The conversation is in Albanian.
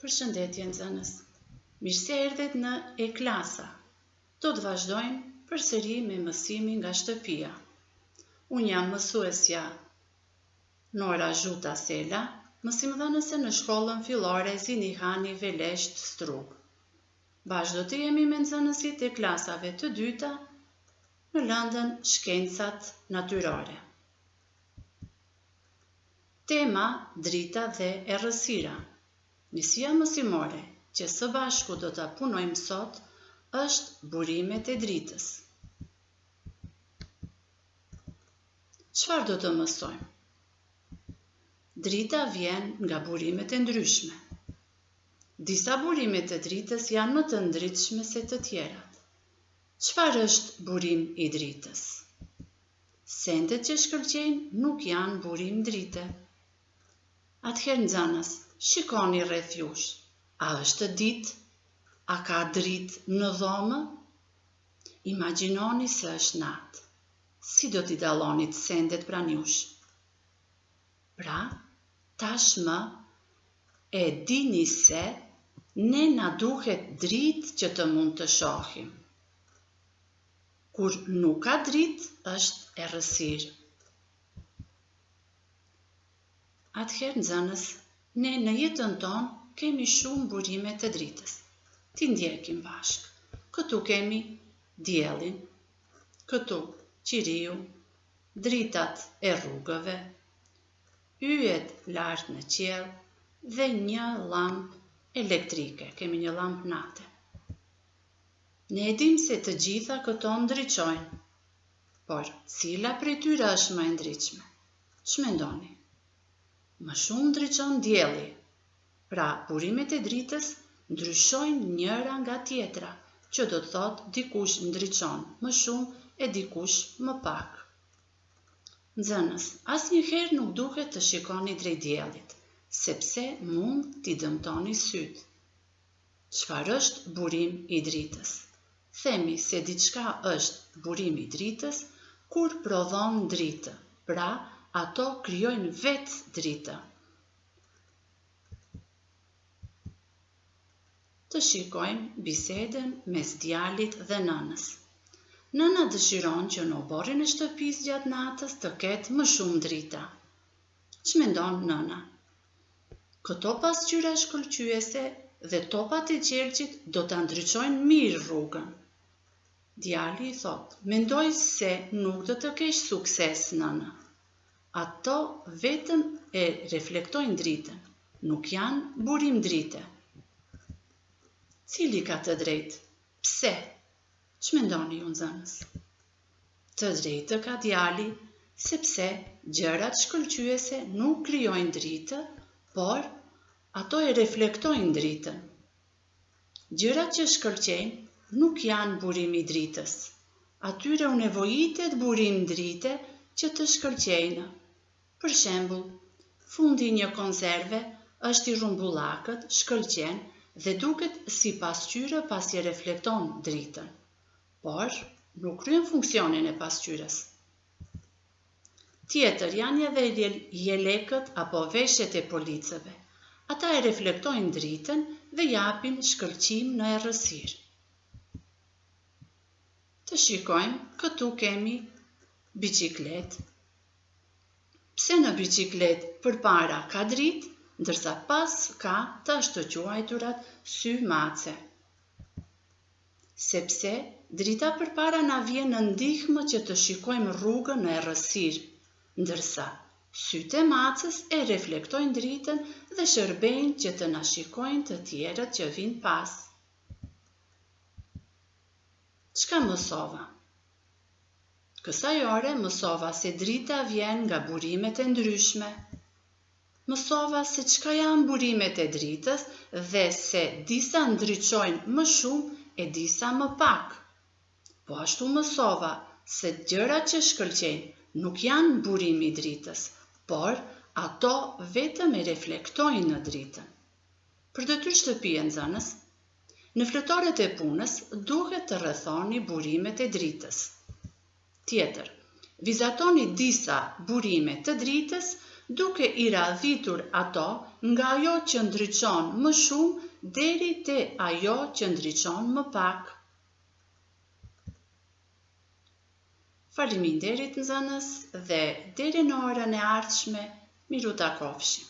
Përshëndetje nxënës. Mirë se erdhet në e-klasa. Do të vazhdojmë përsëri me mësimin nga shtëpia. Unë jam mësuesja Nora Zhuta Sela, mësimdhënëse në shkollën fillore Zinihani Velesht Strug. Bashkë do të jemi me nxënësit e klasave të dyta në lëndën Shkencat Natyrore. Tema: drita dhe errësira. Nisja mësimore që së bashku do ta punojmë sot është burimet e dritës. Çfarë do të mësojmë? Drita vjen nga burimet e ndryshme. Disa burime të dritës janë më të ndritshme se të tjerat. Çfarë është burim i dritës? Sendet që shkëlqejnë nuk janë burim drite. Atëherë nxënës, shikoni rreth jush. A është ditë? A ka dritë në dhomë? Imagjinoni se është natë. Si do t'i dalloni sendet pranë jush? Pra, tashmë e dini se ne na duhet dritë që të mund të shohim. Kur nuk ka dritë, është errësirë. Atëherë nxënës, ne në jetën tonë kemi shumë burime të dritës. Ti ndjekim bashkë. Këtu kemi diellin, këtu qiriu, dritat e rrugëve, yjet lart në qiell dhe një llampë elektrike. Kemi një llampë nate. Ne e dim se të gjitha këto ndriçojnë, por cila prej tyre është më e ndritshme? Ç'mendoni? Më shumë ndriçon dielli. Pra, burimet e dritës ndryshojnë njëra nga tjetra, që do të thotë dikush ndriçon më shumë e dikush më pak. Nxënës, asnjëherë nuk duhet të shikoni drejt diellit, sepse mund t'i dëmtoni syt. Çfarë është burim i dritës? Themi se diçka është burim i dritës kur prodhon dritë, pra ato krijojnë vetë dritë. Të shikojmë bisedën mes djalit dhe nënës. Nëna dëshiron që në oborrin e shtëpisë gjatë natës të ketë më shumë drita. Ç'mendon nëna? Këto pasqyra shkëlqyese dhe topat e qelçit do ta ndriçojnë mirë rrugën. Djali i thotë: "Mendoj se nuk do të kesh sukses, nëna. Ato vetëm e reflektojnë dritën, nuk janë burim drite." Cili ka të drejtë? Pse? Ç'mendoni ju nxënës? Të drejtë ka djali, sepse gjërat shkëlqyese nuk krijojnë dritë, por ato e reflektojnë dritën. Gjërat që shkëlqejnë nuk janë burim i dritës. Atyre u nevojitet burim drite që të shkëlqejnë. Për shembull, fundi një konserve është i rrumbullakët, shkëlqen dhe duket si pasqyrë pasi e reflekton dritën, por nuk kryen funksionin e pasqyrës. Tjetër janë edhe jelekët apo veshjet e policëve. Ata e reflektojnë dritën dhe japin shkëlqim në errësirë. Të shikojmë, këtu kemi biçikletë. Pse në biçikletë përpara ka dritë, ndërsa pas ka të ashtu quajturat sy mace? Sepse drita përpara na vjen në ndihmë që të shikojmë rrugën në errësirë, ndërsa sytë e macës e reflektojnë dritën dhe shërbejnë që të na shikojnë të tjerët që vinë pas. Çka mësova? Kësaj ore mësova se drita vjen nga burimet e ndryshme. Mësova se çka janë burimet e dritës dhe se disa ndriçojnë më shumë e disa më pak. Po ashtu mësova se gjërat që shkëlqejnë nuk janë burim i dritës, por ato vetëm e reflektojnë në dritën. Për detyrë shtëpie nxënës, në fletores e punës duhet të rrethoni burimet e dritës. Tjetër, vizatoni disa burime të dritës duke i radhitur ato nga ajo që ndriçon më shumë deri te ajo që ndriçon më pak. Faleminderit nxënës dhe deri në orën e ardhshme, miru takofshim.